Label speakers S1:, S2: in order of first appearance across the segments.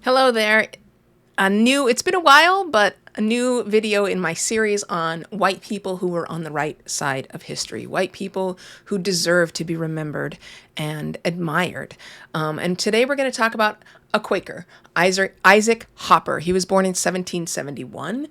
S1: Hello there. It's been a while, but a new video in my series on white people who were on the right side of history, white people who deserve to be remembered and admired. And today we're going to talk about a Quaker, Isaac Hopper. He was born in 1771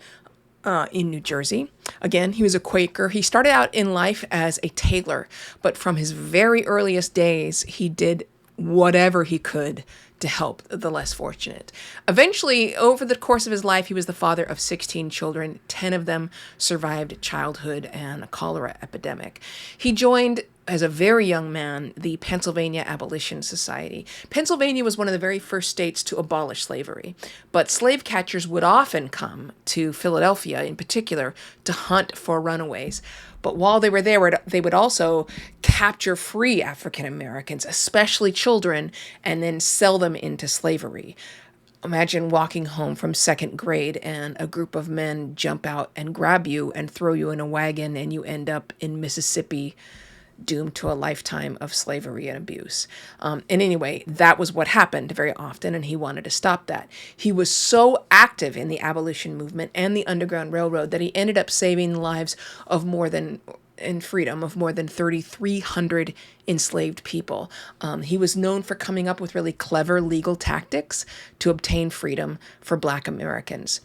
S1: in New Jersey. Again, he was a Quaker. He started out in life as a tailor, but from his very earliest days, he did whatever he could to help the less fortunate. Eventually, over the course of his life, he was the father of 16 children. 10 of them survived childhood and a cholera epidemic. He joined, as a very young man, the Pennsylvania Abolition Society. Pennsylvania was one of the very first states to abolish slavery, but slave catchers would often come to Philadelphia in particular to hunt for runaways. But while they were there, they would also capture free African Americans, especially children, and then sell them into slavery. Imagine walking home from second grade and a group of men jump out and grab you and throw you in a wagon, and you end up in Mississippi, doomed to a lifetime of slavery and abuse. And anyway, that was what happened very often, and he wanted to stop that. He was so active in the abolition movement and the Underground Railroad that he ended up saving the lives of more than 3,300 enslaved people. He was known for coming up with really clever legal tactics to obtain freedom for Black Americans.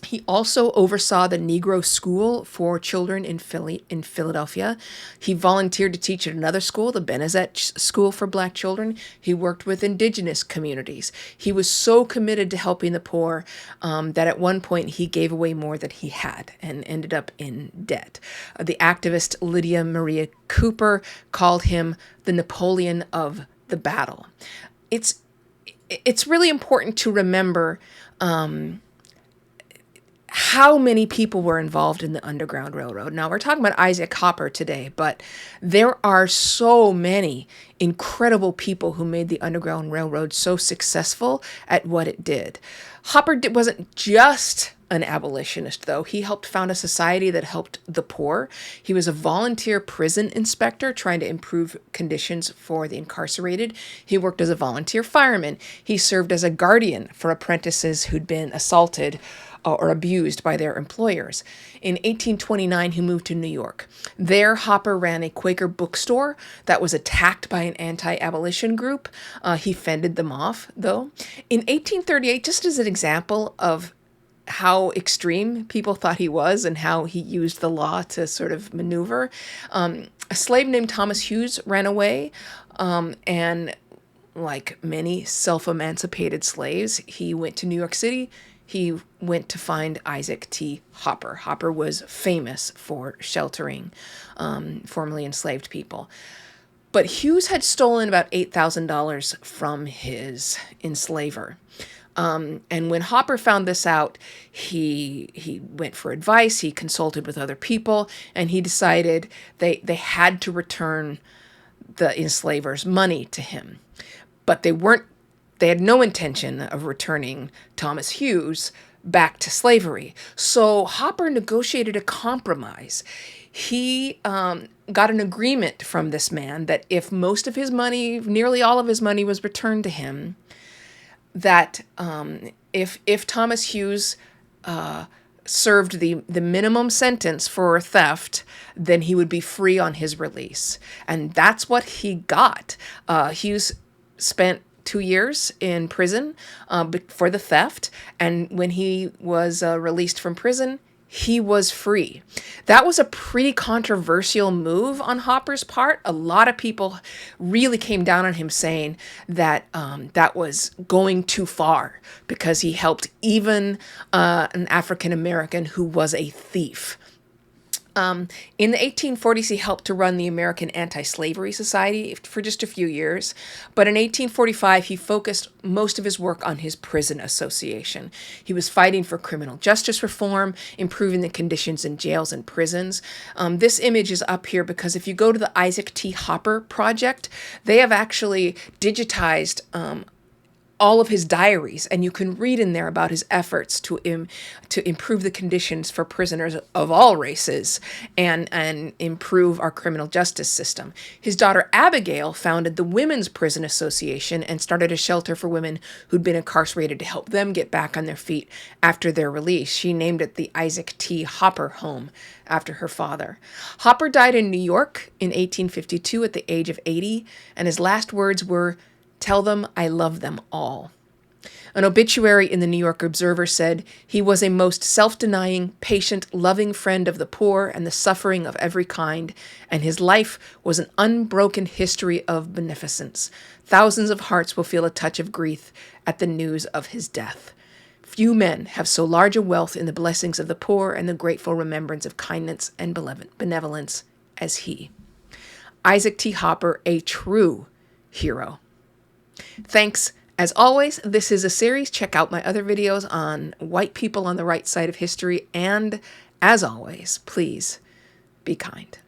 S1: He also oversaw the Negro School for children in Philadelphia. He volunteered to teach at another school, the Benezet School for Black children. He worked with indigenous communities. He was so committed to helping the poor that at one point he gave away more than he had and ended up in debt. The activist Lydia Maria Cooper called him the Napoleon of the battle. It's really important to remember how many people were involved in the Underground Railroad. Now, we're talking about Isaac Hopper today, but there are so many incredible people who made the Underground Railroad so successful at what it did. Hopper wasn't just an abolitionist, though. He helped found a society that helped the poor. He was a volunteer prison inspector trying to improve conditions for the incarcerated. He worked as a volunteer fireman. He served as a guardian for apprentices who'd been assaulted or abused by their employers. In 1829, he moved to New York. There, Hopper ran a Quaker bookstore that was attacked by an anti-abolition group. He fended them off, though. In 1838, just as an example of how extreme people thought he was and how he used the law to sort of maneuver, a slave named Thomas Hughes ran away, and like many self-emancipated slaves, he went to New York City. He went to find Isaac T. Hopper. Hopper was famous for sheltering formerly enslaved people. But Hughes had stolen about $8,000 from his enslaver. And when Hopper found this out, he went for advice, he consulted with other people, and he decided they had to return the enslaver's money to him. But they had no intention of returning Thomas Hughes back to slavery. So Hopper negotiated a compromise. He got an agreement from this man that if most of his money, nearly all of his money, was returned to him, that if Thomas Hughes served the minimum sentence for theft, then he would be free on his release. And that's what he got. Hughes spent 2 years in prison for the theft, and when he was released from prison, he was free. That was a pretty controversial move on Hopper's part. A lot of people really came down on him, saying that that was going too far because he helped even an African American who was a thief. In the 1840s, he helped to run the American Anti-Slavery Society for just a few years. But in 1845, he focused most of his work on his prison association. He was fighting for criminal justice reform, improving the conditions in jails and prisons. This image is up here because if you go to the Isaac T. Hopper Project, they have actually digitized all of his diaries, and you can read in there about his efforts to improve the conditions for prisoners of all races and improve our criminal justice system. His daughter Abigail founded the Women's Prison Association and started a shelter for women who'd been incarcerated to help them get back on their feet after their release. She named it the Isaac T. Hopper Home after her father. Hopper died in New York in 1852 at the age of 80, and his last words were, "Tell them I love them all." An obituary in the New York Observer said, "He was a most self-denying, patient, loving friend of the poor and the suffering of every kind, and his life was an unbroken history of beneficence. Thousands of hearts will feel a touch of grief at the news of his death. Few men have so large a wealth in the blessings of the poor and the grateful remembrance of kindness and benevolence as he." Isaac T. Hopper, a true hero. Thanks. As always, this is a series. Check out my other videos on white people on the right side of history. And as always, please be kind.